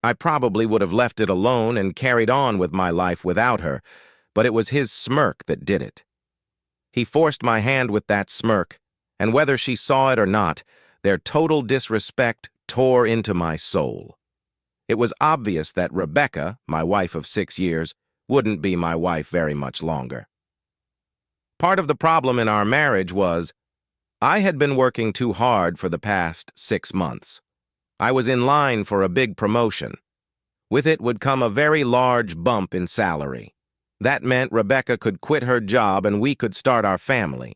I probably would have left it alone and carried on with my life without her, but it was his smirk that did it. He forced my hand with that smirk, and whether she saw it or not, their total disrespect tore into my soul. It was obvious that Rebecca, my wife of 6 years, wouldn't be my wife very much longer. Part of the problem in our marriage was I had been working too hard for the past 6 months. I was in line for a big promotion. With it would come a very large bump in salary. That meant Rebecca could quit her job and we could start our family.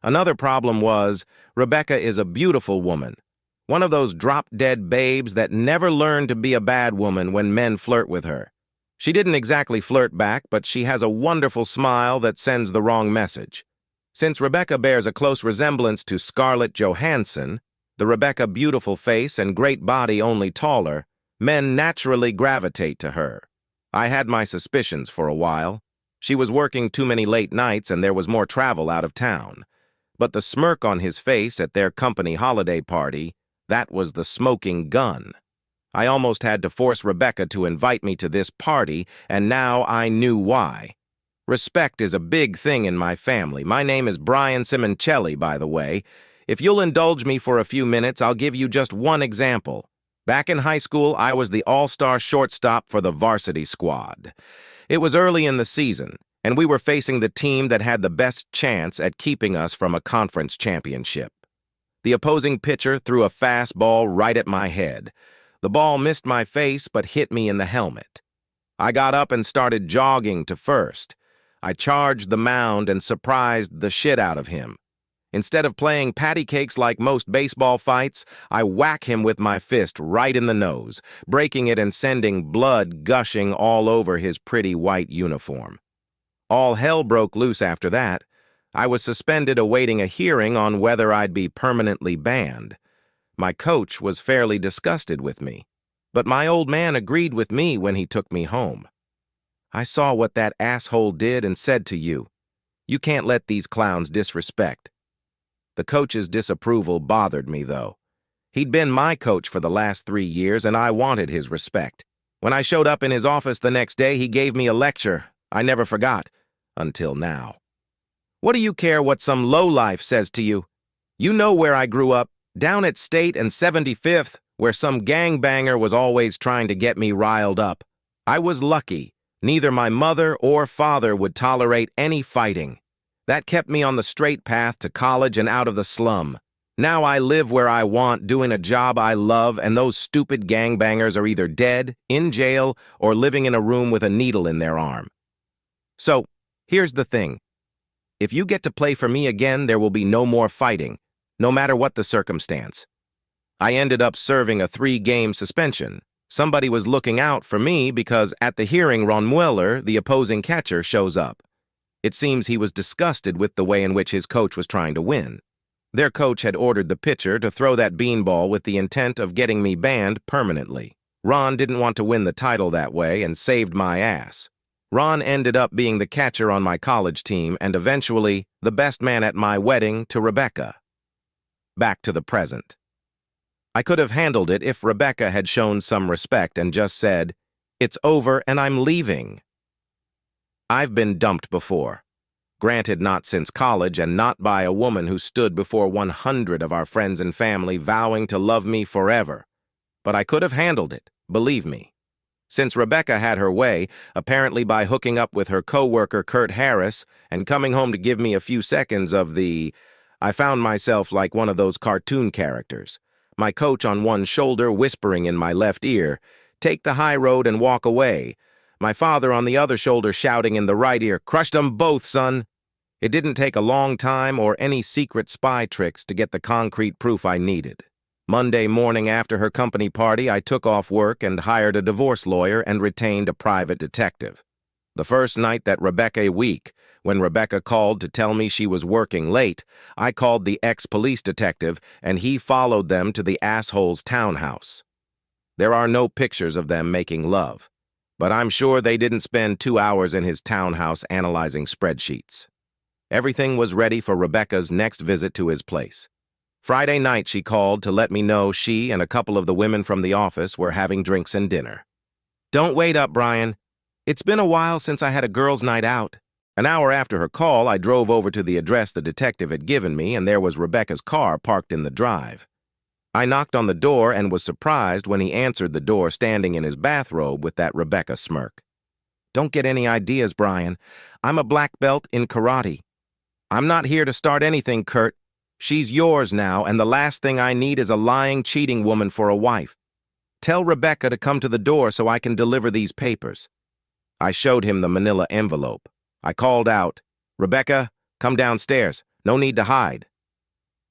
Another problem was Rebecca is a beautiful woman, one of those drop-dead babes that never learned to be a bad woman when men flirt with her. She didn't exactly flirt back, but she has a wonderful smile that sends the wrong message. Since Rebecca bears a close resemblance to Scarlett Johansson, the Rebecca beautiful face and great body only taller, men naturally gravitate to her. I had my suspicions for a while. She was working too many late nights and there was more travel out of town. But the smirk on his face at their company holiday party, that was the smoking gun. I almost had to force Rebecca to invite me to this party, and now I knew why. Respect is a big thing in my family. My name is Brian Simoncelli, by the way. If you'll indulge me for a few minutes, I'll give you just one example. Back in high school, I was the all-star shortstop for the varsity squad. It was early in the season, and we were facing the team that had the best chance at keeping us from a conference championship. The opposing pitcher threw a fastball right at my head. The ball missed my face but hit me in the helmet. I got up and started jogging to first. I charged the mound and surprised the shit out of him. Instead of playing patty cakes like most baseball fights, I whack him with my fist right in the nose, breaking it and sending blood gushing all over his pretty white uniform. All hell broke loose after that. I was suspended awaiting a hearing on whether I'd be permanently banned. My coach was fairly disgusted with me, but my old man agreed with me when he took me home. I saw what that asshole did and said to you, "You can't let these clowns disrespect." The coach's disapproval bothered me, though. He'd been my coach for the last 3 years, and I wanted his respect. When I showed up in his office the next day, he gave me a lecture I never forgot, until now. What do you care what some lowlife says to you? You know where I grew up, down at State and 75th, where some gangbanger was always trying to get me riled up. I was lucky. Neither my mother or father would tolerate any fighting. That kept me on the straight path to college and out of the slum. Now I live where I want, doing a job I love, and those stupid gangbangers are either dead, in jail, or living in a room with a needle in their arm. So, here's the thing. If you get to play for me again, there will be no more fighting, no matter what the circumstance. I ended up serving a 3-game suspension. Somebody was looking out for me because at the hearing, Ron Mueller, the opposing catcher, shows up. It seems he was disgusted with the way in which his coach was trying to win. Their coach had ordered the pitcher to throw that beanball with the intent of getting me banned permanently. Ron didn't want to win the title that way and saved my ass. Ron ended up being the catcher on my college team and eventually the best man at my wedding to Rebecca. Back to the present. I could have handled it if Rebecca had shown some respect and just said, "It's over and I'm leaving." I've been dumped before. Granted, not since college and not by a woman who stood before 100 of our friends and family vowing to love me forever. But I could have handled it, believe me. Since Rebecca had her way, apparently by hooking up with her co-worker Kurt Harris and coming home to give me a few seconds of I found myself like one of those cartoon characters. My coach on one shoulder whispering in my left ear, "Take the high road and walk away." My father on the other shoulder shouting in the right ear, "Crushed 'em both, son." It didn't take a long time or any secret spy tricks to get the concrete proof I needed. Monday morning after her company party, I took off work and hired a divorce lawyer and retained a private detective. The first night that Rebecca week, when Rebecca called to tell me she was working late, I called the ex-police detective and he followed them to the asshole's townhouse. There are no pictures of them making love, but I'm sure they didn't spend 2 hours in his townhouse analyzing spreadsheets. Everything was ready for Rebecca's next visit to his place. Friday night she called to let me know she and a couple of the women from the office were having drinks and dinner. Don't wait up, Brian. It's been a while since I had a girls' night out. An hour after her call, I drove over to the address the detective had given me, and there was Rebecca's car parked in the drive. I knocked on the door and was surprised when he answered the door standing in his bathrobe with that Rebecca smirk. Don't get any ideas, Brian. I'm a black belt in karate. I'm not here to start anything, Kurt. She's yours now, and the last thing I need is a lying, cheating woman for a wife. Tell Rebecca to come to the door so I can deliver these papers. I showed him the manila envelope. I called out, Rebecca, come downstairs. No need to hide.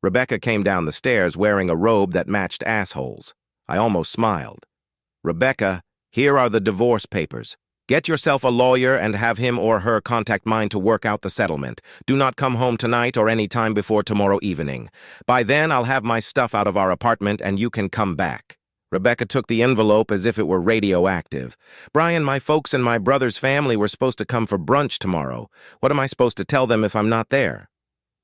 Rebecca came down the stairs wearing a robe that matched assholes. I almost smiled. Rebecca, here are the divorce papers. Get yourself a lawyer and have him or her contact mine to work out the settlement. Do not come home tonight or any time before tomorrow evening. By then, I'll have my stuff out of our apartment and you can come back. Rebecca took the envelope as if it were radioactive. Brian, my folks and my brother's family were supposed to come for brunch tomorrow. What am I supposed to tell them if I'm not there?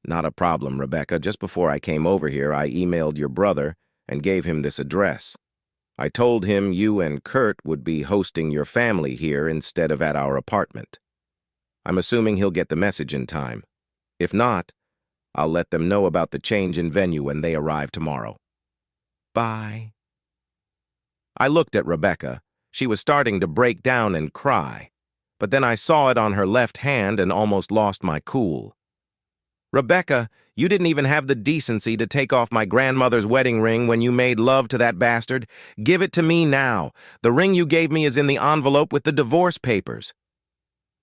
Not a problem, Rebecca. Just before I came over here, I emailed your brother and gave him this address. I told him you and Kurt would be hosting your family here instead of at our apartment. I'm assuming he'll get the message in time. If not, I'll let them know about the change in venue when they arrive tomorrow. Bye. I looked at Rebecca. She was starting to break down and cry, but then I saw it on her left hand and almost lost my cool. Rebecca, you didn't even have the decency to take off my grandmother's wedding ring when you made love to that bastard. Give it to me now. The ring you gave me is in the envelope with the divorce papers.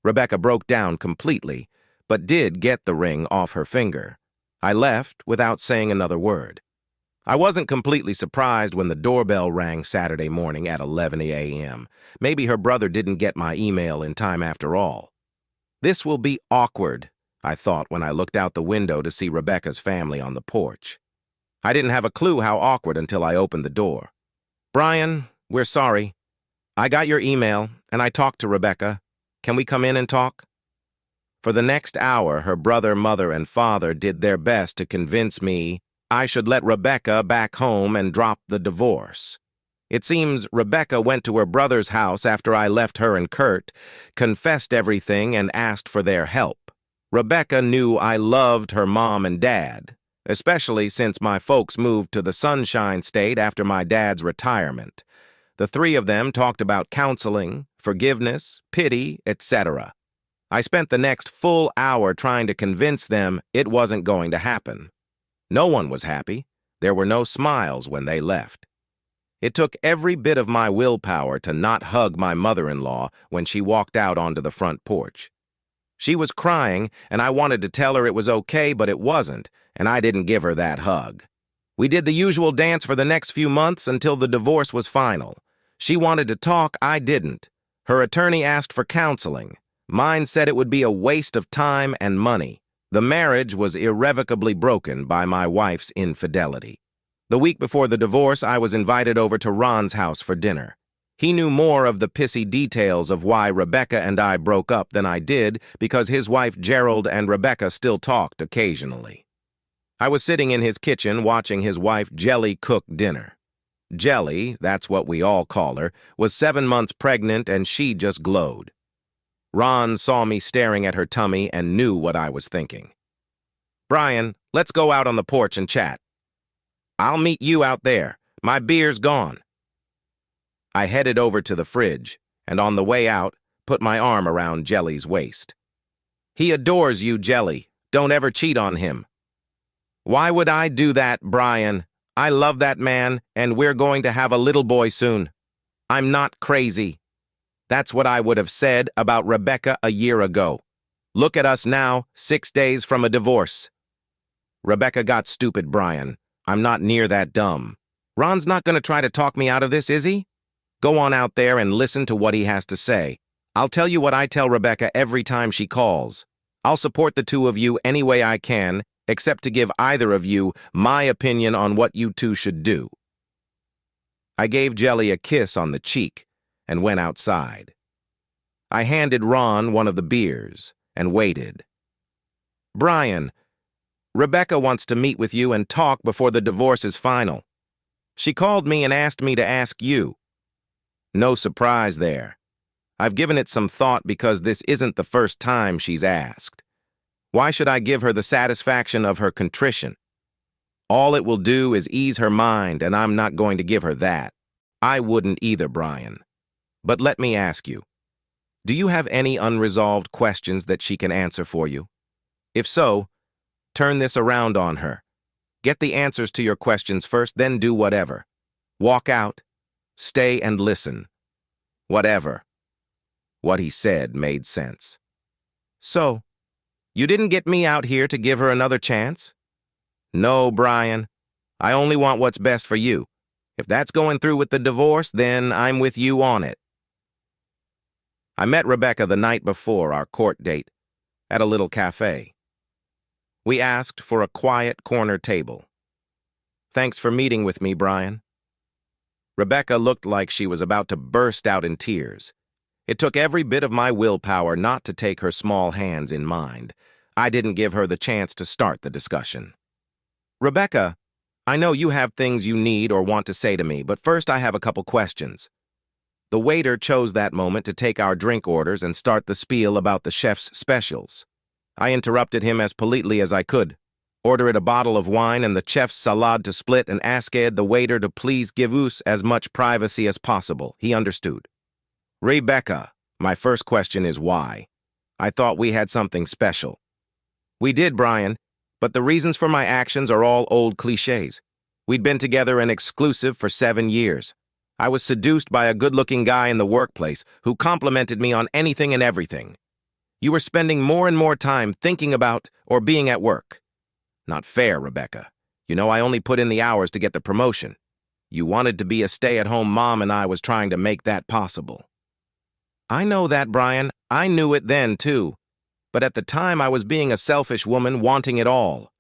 Rebecca broke down completely, but did get the ring off her finger. I left without saying another word. I wasn't completely surprised when the doorbell rang Saturday morning at 11 a.m. Maybe her brother didn't get my email in time after all. This will be awkward, I thought when I looked out the window to see Rebecca's family on the porch. I didn't have a clue how awkward until I opened the door. Brian, we're sorry. I got your email, and I talked to Rebecca. Can we come in and talk? For the next hour, her brother, mother, and father did their best to convince me I should let Rebecca back home and drop the divorce. It seems Rebecca went to her brother's house after I left her and Kurt, confessed everything, and asked for their help. Rebecca knew I loved her mom and dad, especially since my folks moved to the Sunshine State after my dad's retirement. The three of them talked about counseling, forgiveness, pity, etc. I spent the next full hour trying to convince them it wasn't going to happen. No one was happy. There were no smiles when they left. It took every bit of my willpower to not hug my mother-in-law when she walked out onto the front porch. She was crying, and I wanted to tell her it was okay, but it wasn't, and I didn't give her that hug. We did the usual dance for the next few months until the divorce was final. She wanted to talk, I didn't. Her attorney asked for counseling. Mine said it would be a waste of time and money. The marriage was irrevocably broken by my wife's infidelity. The week before the divorce, I was invited over to Ron's house for dinner. He knew more of the pissy details of why Rebecca and I broke up than I did because his wife Gerald and Rebecca still talked occasionally. I was sitting in his kitchen watching his wife Jelly cook dinner. Jelly, that's what we all call her, was 7 months pregnant and she just glowed. Ron saw me staring at her tummy and knew what I was thinking. Brian, let's go out on the porch and chat. I'll meet you out there. My beer's gone. I headed over to the fridge, and on the way out, put my arm around Jelly's waist. He adores you, Jelly. Don't ever cheat on him. Why would I do that, Brian? I love that man, and we're going to have a little boy soon. I'm not crazy. That's what I would have said about Rebecca a year ago. Look at us now, 6 days from a divorce. Rebecca got stupid, Brian. I'm not near that dumb. Ron's not going to try to talk me out of this, is he? Go on out there and listen to what he has to say. I'll tell you what I tell Rebecca every time she calls. I'll support the two of you any way I can, except to give either of you my opinion on what you two should do. I gave Jelly a kiss on the cheek and went outside. I handed Ron one of the beers and waited. Brian, Rebecca wants to meet with you and talk before the divorce is final. She called me and asked me to ask you. No surprise there. I've given it some thought because this isn't the first time she's asked. Why should I give her the satisfaction of her contrition? All it will do is ease her mind, and I'm not going to give her that. I wouldn't either, Brian. But let me ask you, do you have any unresolved questions that she can answer for you? If so, turn this around on her. Get the answers to your questions first, then do whatever. Walk out, stay and listen. Whatever. What he said made sense. So, you didn't get me out here to give her another chance? No, Brian. I only want what's best for you. If that's going through with the divorce, then I'm with you on it. I met Rebecca the night before our court date at a little cafe. We asked for a quiet corner table. Thanks for meeting with me, Brian. Rebecca looked like she was about to burst out in tears. It took every bit of my willpower not to take her small hands in mind. I didn't give her the chance to start the discussion. Rebecca, I know you have things you need or want to say to me, but first I have a couple questions. The waiter chose that moment to take our drink orders and start the spiel about the chef's specials. I interrupted him as politely as I could, ordered a bottle of wine and the chef's salad to split, and asked the waiter to please give us as much privacy as possible. He understood. Rebecca, my first question is why? I thought we had something special. We did, Brian, but the reasons for my actions are all old cliches. We'd been together and exclusive for 7 years. I was seduced by a good-looking guy in the workplace who complimented me on anything and everything. You were spending more and more time thinking about or being at work. Not fair, Rebecca. You know I only put in the hours to get the promotion. You wanted to be a stay-at-home mom, and I was trying to make that possible. I know that, Brian. I knew it then, too. But at the time, I was being a selfish woman wanting it all.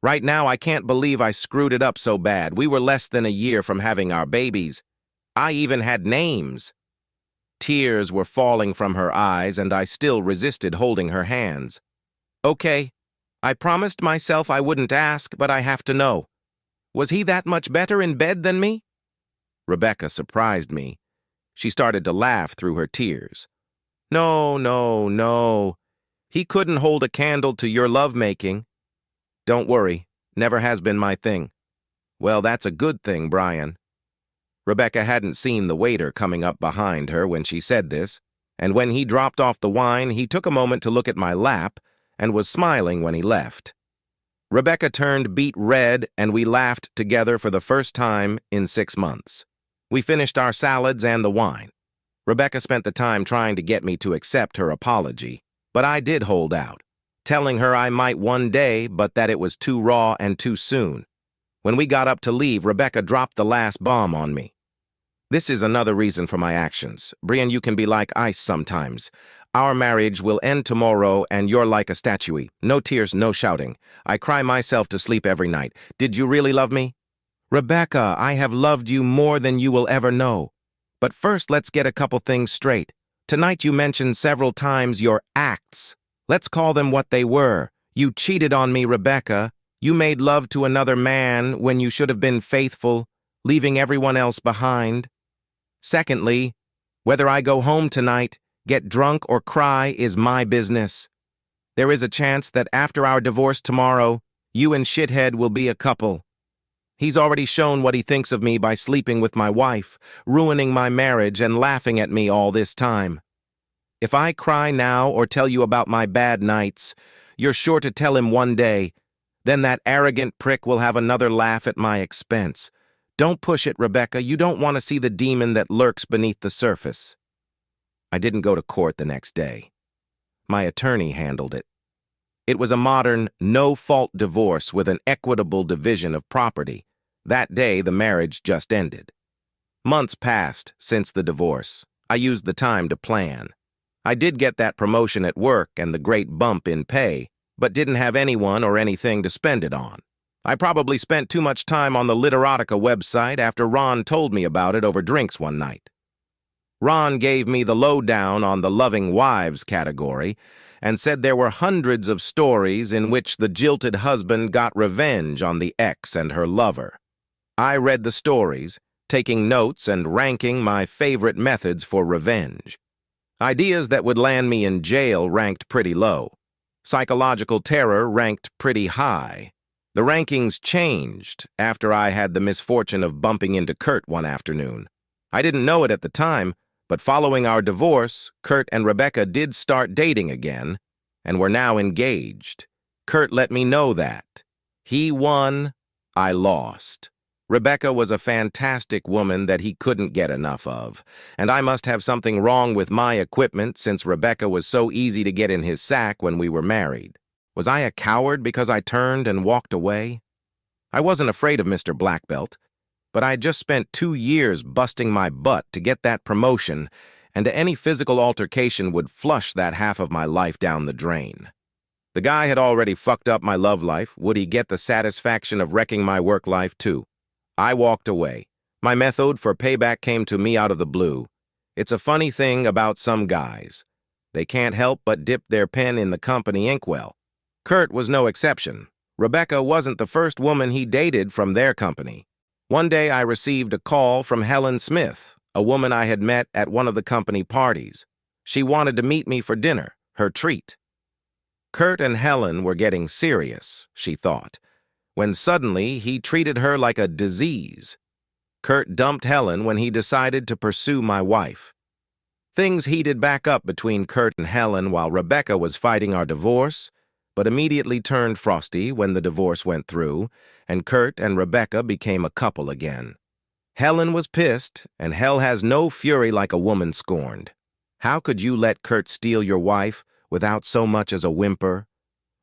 Right now, I can't believe I screwed it up so bad. We were less than a year from having our babies. I even had names. Tears were falling from her eyes, and I still resisted holding her hands. Okay, I promised myself I wouldn't ask, but I have to know. Was he that much better in bed than me? Rebecca surprised me. She started to laugh through her tears. No, no, no. He couldn't hold a candle to your lovemaking. Don't worry, never has been my thing. Well, that's a good thing, Brian. Rebecca hadn't seen the waiter coming up behind her when she said this, and when he dropped off the wine, he took a moment to look at my lap and was smiling when he left. Rebecca turned beet red, and we laughed together for the first time in 6 months. We finished our salads and the wine. Rebecca spent the time trying to get me to accept her apology, but I did hold out, telling her I might one day, but that it was too raw and too soon. When we got up to leave, Rebecca dropped the last bomb on me. This is another reason for my actions. Brian, you can be like ice sometimes. Our marriage will end tomorrow, and you're like a statue. No tears, no shouting. I cry myself to sleep every night. Did you really love me? Rebecca, I have loved you more than you will ever know. But first, let's get a couple things straight. Tonight you mentioned several times your acts. Let's call them what they were. You cheated on me, Rebecca. You made love to another man when you should have been faithful, leaving everyone else behind. Secondly, whether I go home tonight, get drunk, or cry is my business. There is a chance that after our divorce tomorrow, you and Shithead will be a couple. He's already shown what he thinks of me by sleeping with my wife, ruining my marriage, and laughing at me all this time. If I cry now or tell you about my bad nights, you're sure to tell him one day. Then that arrogant prick will have another laugh at my expense. Don't push it, Rebecca. You don't want to see the demon that lurks beneath the surface. I didn't go to court the next day. My attorney handled it. It was a modern, no-fault divorce with an equitable division of property. That day, the marriage just ended. Months passed since the divorce. I used the time to plan. I did get that promotion at work and the great bump in pay, but didn't have anyone or anything to spend it on. I probably spent too much time on the Literotica website after Ron told me about it over drinks one night. Ron gave me the lowdown on the loving wives category and said there were hundreds of stories in which the jilted husband got revenge on the ex and her lover. I read the stories, taking notes and ranking my favorite methods for revenge. Ideas that would land me in jail ranked pretty low. Psychological terror ranked pretty high. The rankings changed after I had the misfortune of bumping into Kurt one afternoon. I didn't know it at the time, but following our divorce, Kurt and Rebecca did start dating again, and were now engaged. Kurt let me know that. He won, I lost. Rebecca was a fantastic woman that he couldn't get enough of, and I must have something wrong with my equipment since Rebecca was so easy to get in his sack when we were married. Was I a coward because I turned and walked away? I wasn't afraid of Mr. Black Belt, but I had just spent 2 years busting my butt to get that promotion, and any physical altercation would flush that half of my life down the drain. The guy had already fucked up my love life. Would he get the satisfaction of wrecking my work life too? I walked away. My method for payback came to me out of the blue. It's a funny thing about some guys. They can't help but dip their pen in the company inkwell. Kurt was no exception. Rebecca wasn't the first woman he dated from their company. One day I received a call from Helen Smith, a woman I had met at one of the company parties. She wanted to meet me for dinner, her treat. Kurt and Helen were getting serious, she thought, when suddenly he treated her like a disease. Kurt dumped Helen when he decided to pursue my wife. Things heated back up between Kurt and Helen while Rebecca was fighting our divorce, but immediately turned frosty when the divorce went through, and Kurt and Rebecca became a couple again. Helen was pissed, and hell has no fury like a woman scorned. How could you let Kurt steal your wife without so much as a whimper?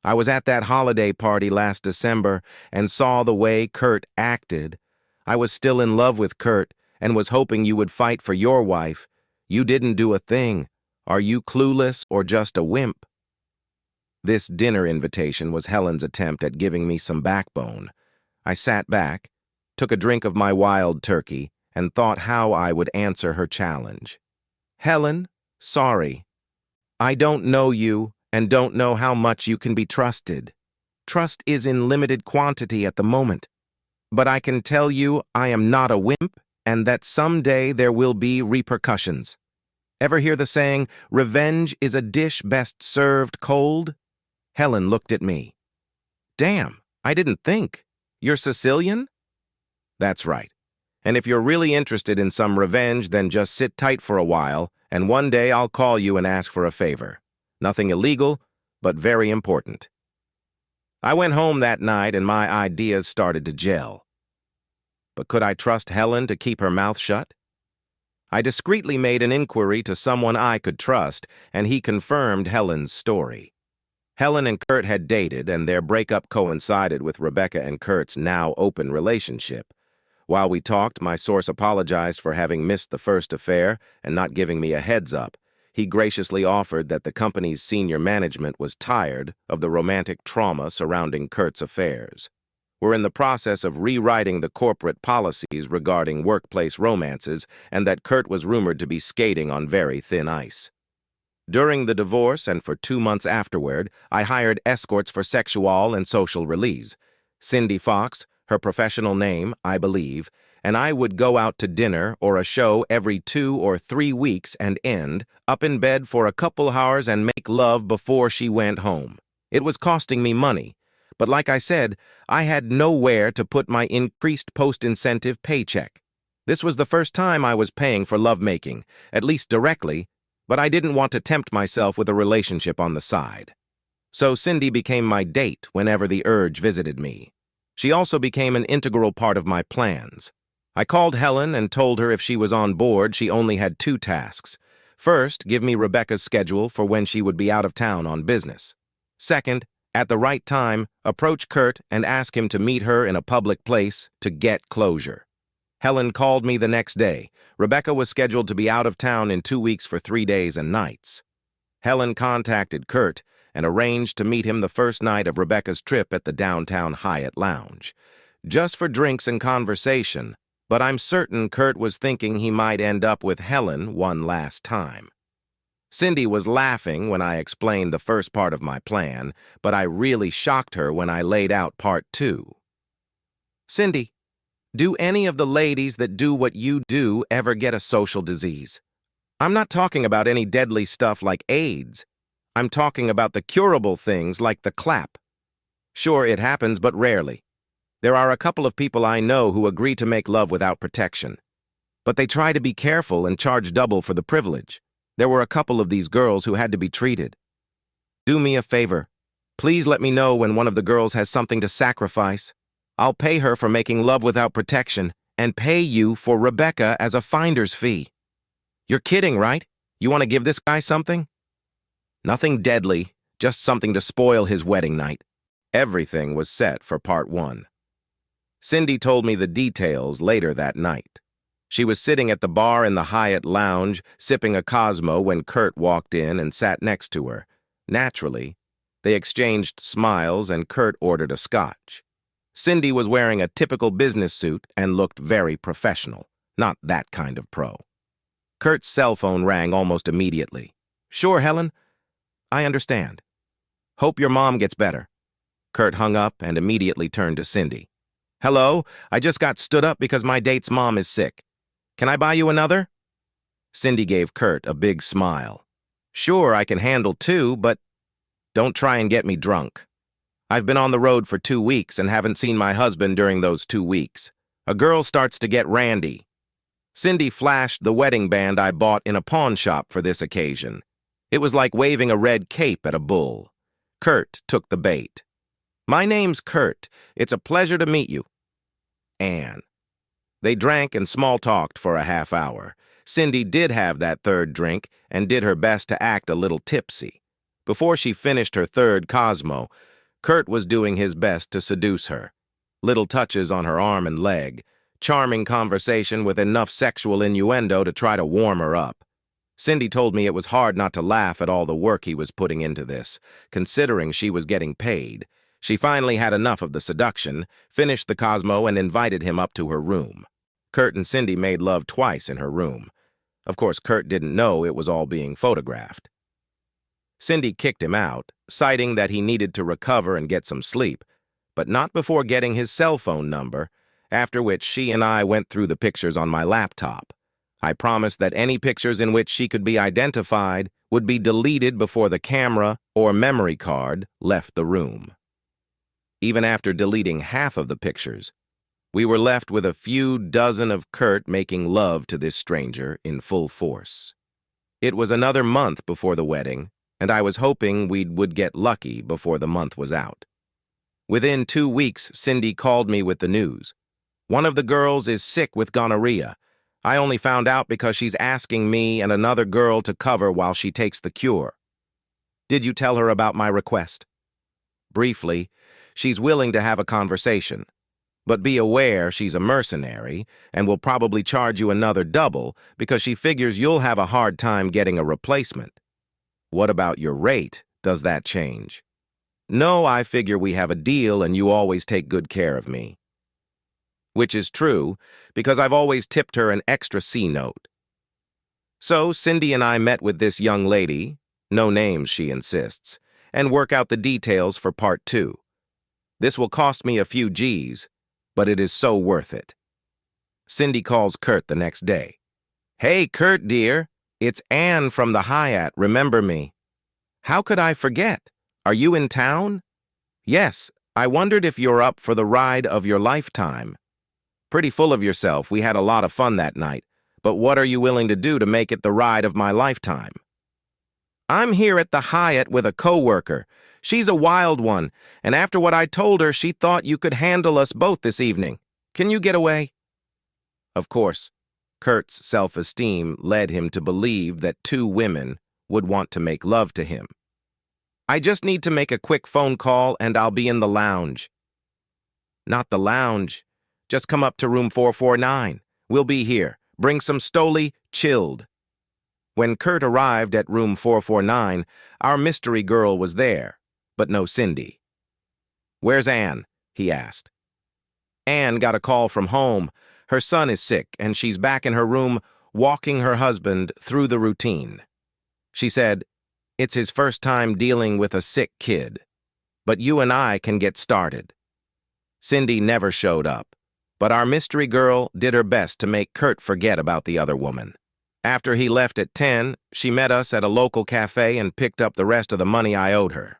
I was at that holiday party last December and saw the way Kurt acted. I was still in love with Kurt and was hoping you would fight for your wife. You didn't do a thing. Are you clueless or just a wimp? This dinner invitation was Helen's attempt at giving me some backbone. I sat back, took a drink of my wild turkey, and thought how I would answer her challenge. Helen, sorry. I don't know you and don't know how much you can be trusted. Trust is in limited quantity at the moment. But I can tell you I am not a wimp and that someday there will be repercussions. Ever hear the saying, revenge is a dish best served cold? Helen looked at me. Damn, I didn't think. You're Sicilian? That's right. And if you're really interested in some revenge, then just sit tight for a while, and one day I'll call you and ask for a favor. Nothing illegal, but very important. I went home that night and my ideas started to gel. But could I trust Helen to keep her mouth shut? I discreetly made an inquiry to someone I could trust, and he confirmed Helen's story. Helen and Kurt had dated, and their breakup coincided with Rebecca and Kurt's now open relationship. While we talked, my source apologized for having missed the first affair and not giving me a heads up. He graciously offered that the company's senior management was tired of the romantic trauma surrounding Kurt's affairs. We're in the process of rewriting the corporate policies regarding workplace romances, and that Kurt was rumored to be skating on very thin ice. During the divorce and for 2 months afterward, I hired escorts for sexual and social release. Cindy Fox, her professional name, I believe, and I would go out to dinner or a show every 2 or 3 weeks and end up in bed for a couple hours and make love before she went home. It was costing me money, but like I said, I had nowhere to put my increased post-incentive paycheck. This was the first time I was paying for lovemaking, at least directly, but I didn't want to tempt myself with a relationship on the side. So Cindy became my date whenever the urge visited me. She also became an integral part of my plans. I called Helen and told her if she was on board, she only had 2 tasks. First, give me Rebecca's schedule for when she would be out of town on business. Second, at the right time, approach Kurt and ask him to meet her in a public place to get closure. Helen called me the next day. Rebecca was scheduled to be out of town in 2 weeks for 3 days and nights. Helen contacted Kurt and arranged to meet him the first night of Rebecca's trip at the downtown Hyatt Lounge. Just for drinks and conversation, but I'm certain Kurt was thinking he might end up with Helen one last time. Cindy was laughing when I explained the first part of my plan, but I really shocked her when I laid out part 2. Cindy, do any of the ladies that do what you do ever get a social disease? I'm not talking about any deadly stuff like AIDS. I'm talking about the curable things like the clap. Sure, it happens, but rarely. There are a couple of people I know who agree to make love without protection. But they try to be careful and charge double for the privilege. There were a couple of these girls who had to be treated. Do me a favor. Please let me know when one of the girls has something to sacrifice. I'll pay her for making love without protection and pay you for Rebecca as a finder's fee. You're kidding, right? You want to give this guy something? Nothing deadly, just something to spoil his wedding night. Everything was set for part 1. Cindy told me the details later that night. She was sitting at the bar in the Hyatt lounge, sipping a Cosmo when Kurt walked in and sat next to her. Naturally, they exchanged smiles and Kurt ordered a scotch. Cindy was wearing a typical business suit and looked very professional, not that kind of pro. Kurt's cell phone rang almost immediately. Sure, Helen. I understand. Hope your mom gets better. Kurt hung up and immediately turned to Cindy. Hello, I just got stood up because my date's mom is sick. Can I buy you another? Cindy gave Kurt a big smile. Sure, I can handle 2, but don't try and get me drunk. I've been on the road for 2 weeks and haven't seen my husband during those 2 weeks. A girl starts to get randy. Cindy flashed the wedding band I bought in a pawn shop for this occasion. It was like waving a red cape at a bull. Kurt took the bait. My name's Kurt. It's a pleasure to meet you. Anne. They drank and small-talked for a half hour. Cindy did have that third drink and did her best to act a little tipsy. Before she finished her third Cosmo, Kurt was doing his best to seduce her. Little touches on her arm and leg, charming conversation with enough sexual innuendo to try to warm her up. Cindy told me it was hard not to laugh at all the work he was putting into this, considering she was getting paid. She finally had enough of the seduction, finished the Cosmo, and invited him up to her room. Kurt and Cindy made love twice in her room. Of course, Kurt didn't know it was all being photographed. Cindy kicked him out, citing that he needed to recover and get some sleep, but not before getting his cell phone number, after which she and I went through the pictures on my laptop. I promised that any pictures in which she could be identified would be deleted before the camera or memory card left the room. Even after deleting half of the pictures, we were left with a few dozen of Kurt making love to this stranger in full force. It was another month before the wedding, and I was hoping we would get lucky before the month was out. Within 2 weeks, Cindy called me with the news. One of the girls is sick with gonorrhea. I only found out because she's asking me and another girl to cover while she takes the cure. Did you tell her about my request? Briefly, she's willing to have a conversation. But be aware she's a mercenary and will probably charge you another double because she figures you'll have a hard time getting a replacement. What about your rate? Does that change? No, I figure we have a deal and you always take good care of me. Which is true, because I've always tipped her an extra C note. So Cindy and I met with this young lady, no names she insists, and work out the details for part 2. This will cost me a few G's, but it is so worth it. Cindy calls Kurt the next day. Hey, Kurt, dear. It's Anne from the Hyatt, remember me? How could I forget? Are you in town? Yes, I wondered if you're up for the ride of your lifetime. Pretty full of yourself, we had a lot of fun that night, but what are you willing to do to make it the ride of my lifetime? I'm here at the Hyatt with a coworker. She's a wild one, and after what I told her, she thought you could handle us both this evening. Can you get away? Of course, Kurt's self-esteem led him to believe that 2 women would want to make love to him. I just need to make a quick phone call and I'll be in the lounge. Not the lounge. Just come up to room 449. We'll be here. Bring some Stoli, chilled. When Kurt arrived at room 449, our mystery girl was there, but no Cindy. Where's Anne? He asked. Anne got a call from home. Her son is sick, and she's back in her room walking her husband through the routine. She said, "It's his first time dealing with a sick kid, but you and I can get started." Cindy never showed up, but our mystery girl did her best to make Kurt forget about the other woman. After he left at 10, she met us at a local cafe and picked up the rest of the money I owed her.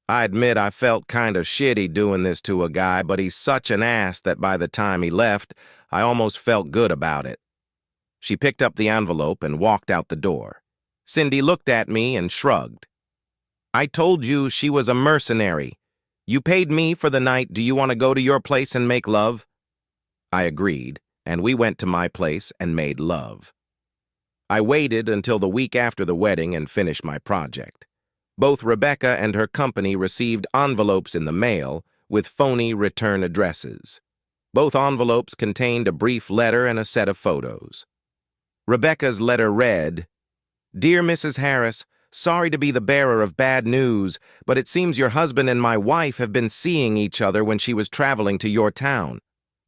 I admit I felt kind of shitty doing this to a guy, but he's such an ass that by the time he left, I almost felt good about it. She picked up the envelope and walked out the door. Cindy looked at me and shrugged. "I told you she was a mercenary. You paid me for the night. Do you want to go to your place and make love?" I agreed, and we went to my place and made love. I waited until the week after the wedding and finished my project. Both Rebecca and her company received envelopes in the mail with phony return addresses. Both envelopes contained a brief letter and a set of photos. Rebecca's letter read, "Dear Mrs. Harris, sorry to be the bearer of bad news, but it seems your husband and my wife have been seeing each other when she was traveling to your town.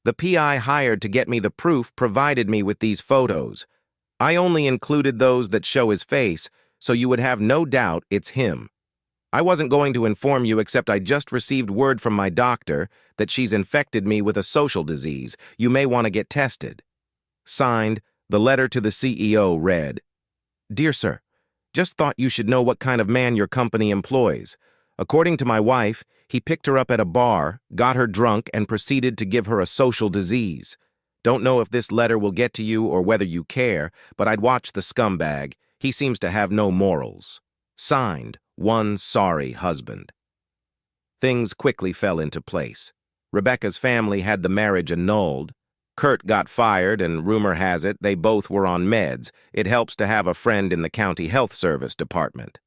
The PI hired to get me the proof provided me with these photos. I only included those that show his face, so you would have no doubt it's him. I wasn't going to inform you except I just received word from my doctor that she's infected me with a social disease. You may want to get tested." Signed, the letter to the CEO read, "Dear sir, just thought you should know what kind of man your company employs. According to my wife, he picked her up at a bar, got her drunk, and proceeded to give her a social disease. Don't know if this letter will get to you or whether you care, but I'd watch the scumbag. He seems to have no morals. Signed, one sorry husband." Things quickly fell into place. Rebecca's family had the marriage annulled. Kurt got fired, and rumor has it they both were on meds. It helps to have a friend in the county health service department.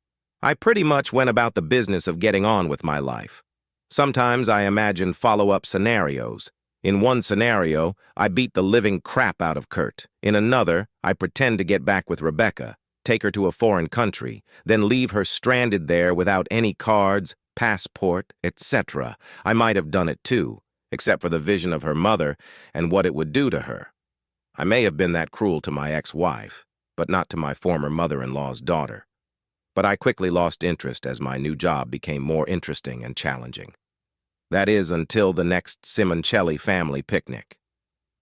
I pretty much went about the business of getting on with my life. Sometimes I imagine follow-up scenarios. In one scenario, I beat the living crap out of Kurt. In another, I pretend to get back with Rebecca, take her to a foreign country, then leave her stranded there without any cards, passport, etc. I might have done it too, except for the vision of her mother and what it would do to her. I may have been that cruel to my ex-wife, but not to my former mother-in-law's daughter. But I quickly lost interest as my new job became more interesting and challenging. That is, until the next Simoncelli family picnic.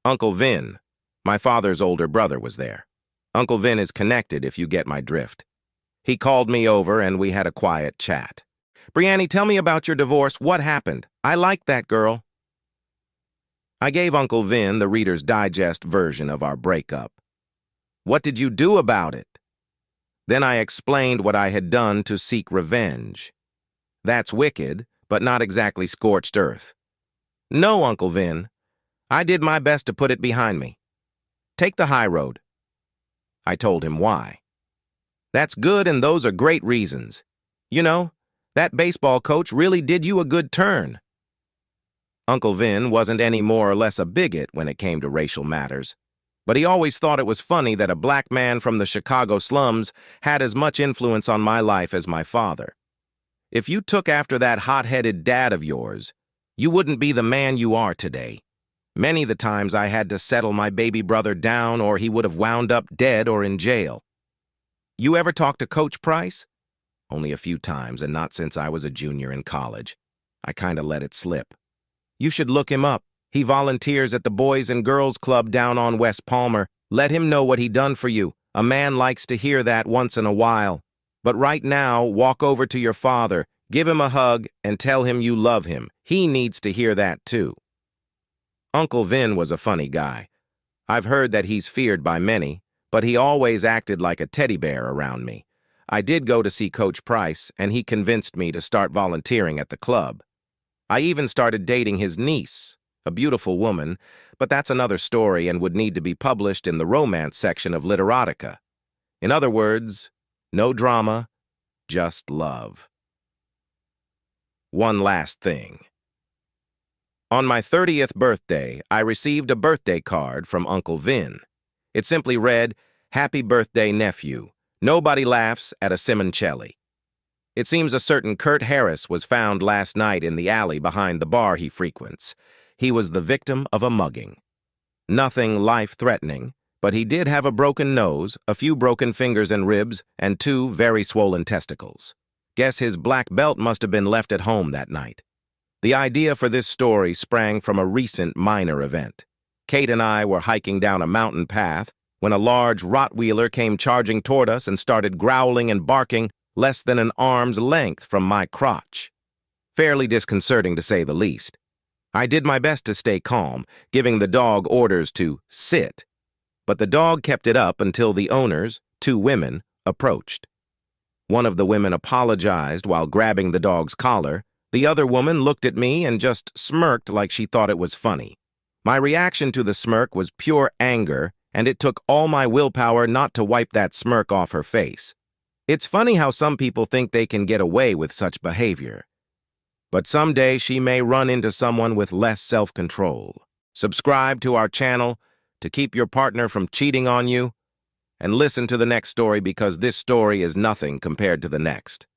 Uncle Vin, my father's older brother, was there. Uncle Vin is connected, if you get my drift. He called me over and we had a quiet chat. "Brianne, tell me about your divorce. What happened? I liked that girl." I gave Uncle Vin the Reader's Digest version of our breakup. "What did you do about it?" Then I explained what I had done to seek revenge. "That's wicked, but not exactly scorched earth." "No, Uncle Vin. I did my best to put it behind me. Take the high road." I told him why. "That's good, and those are great reasons. You know, that baseball coach really did you a good turn." Uncle Vin wasn't any more or less a bigot when it came to racial matters, but he always thought it was funny that a black man from the Chicago slums had as much influence on my life as my father. "If you took after that hot-headed dad of yours, you wouldn't be the man you are today. Many the times I had to settle my baby brother down or he would have wound up dead or in jail." "You ever talk to Coach Price?" "Only a few times, and not since I was a junior in college. I kinda let it slip." "You should look him up. He volunteers at the Boys and Girls Club down on West Palmer. Let him know what he done for you. A man likes to hear that once in a while. But right now, walk over to your father, give him a hug, and tell him you love him. He needs to hear that too." Uncle Vin was a funny guy. I've heard that he's feared by many, but he always acted like a teddy bear around me. I did go to see Coach Price, and he convinced me to start volunteering at the club. I even started dating his niece, a beautiful woman, but that's another story and would need to be published in the romance section of Literotica. In other words, no drama, just love. One last thing. On my 30th birthday, I received a birthday card from Uncle Vin. It simply read, "Happy birthday, nephew. Nobody laughs at a Simoncelli." It seems a certain Kurt Harris was found last night in the alley behind the bar he frequents. He was the victim of a mugging. Nothing life-threatening, but he did have a broken nose, a few broken fingers and ribs, and 2 very swollen testicles. Guess his black belt must have been left at home that night. The idea for this story sprang from a recent minor event. Kate and I were hiking down a mountain path when a large Rottweiler came charging toward us and started growling and barking less than an arm's length from my crotch. Fairly disconcerting, to say the least. I did my best to stay calm, giving the dog orders to sit, but the dog kept it up until the owners, 2 women, approached. One of the women apologized while grabbing the dog's collar. The other woman looked at me and just smirked like she thought it was funny. My reaction to the smirk was pure anger, and it took all my willpower not to wipe that smirk off her face. It's funny how some people think they can get away with such behavior. But someday she may run into someone with less self-control. Subscribe to our channel to keep your partner from cheating on you, and listen to the next story because this story is nothing compared to the next.